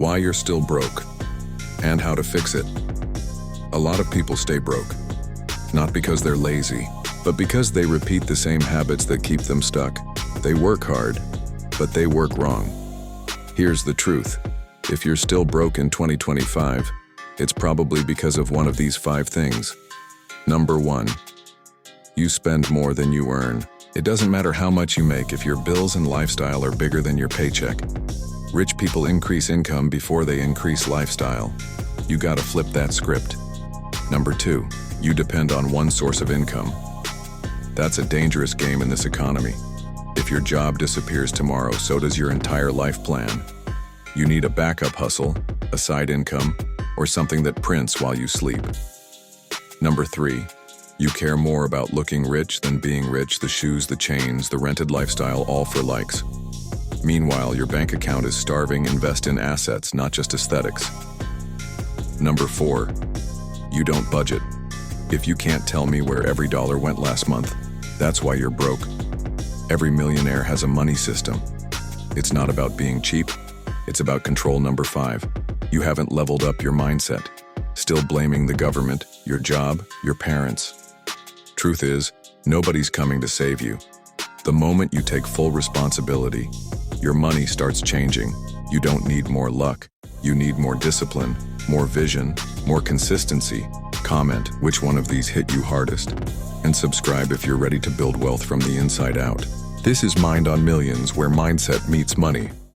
why you're still broke, and how to fix it. A lot of people stay broke, not because they're lazy, but because they repeat the same habits that keep them stuck. They work hard, but they work wrong. Here's the truth. If you're still broke in 2025, it's probably because of one of these 5 things. Number 1. You spend more than you earn. It doesn't matter how much you make if your bills and lifestyle are bigger than your paycheck. Rich people increase income before they increase lifestyle. You gotta flip that script. Number 2. You depend on one source of income. That's a dangerous game in this economy. If your job disappears tomorrow, so does your entire life plan. You need a backup hustle, a side income, or something that prints while you sleep. Number 3. You care more about looking rich than being rich, the shoes, the chains, the rented lifestyle, all for likes. Meanwhile, your bank account is starving. Invest in assets, not just aesthetics. Number 4. You don't budget. If you can't tell me where every dollar went last month, that's why you're broke. Every millionaire has a money system. It's not about being cheap, it's about control. Number 5. You haven't leveled up your mindset. Still blaming the government, your job, your parents. Truth is, nobody's coming to save you. The moment you take full responsibility, your money starts changing. You don't need more luck. You need more discipline, more vision, more consistency. Comment which one of these hit you hardest. And subscribe if you're ready to build wealth from the inside out. This is Mind on Millions, where mindset meets money.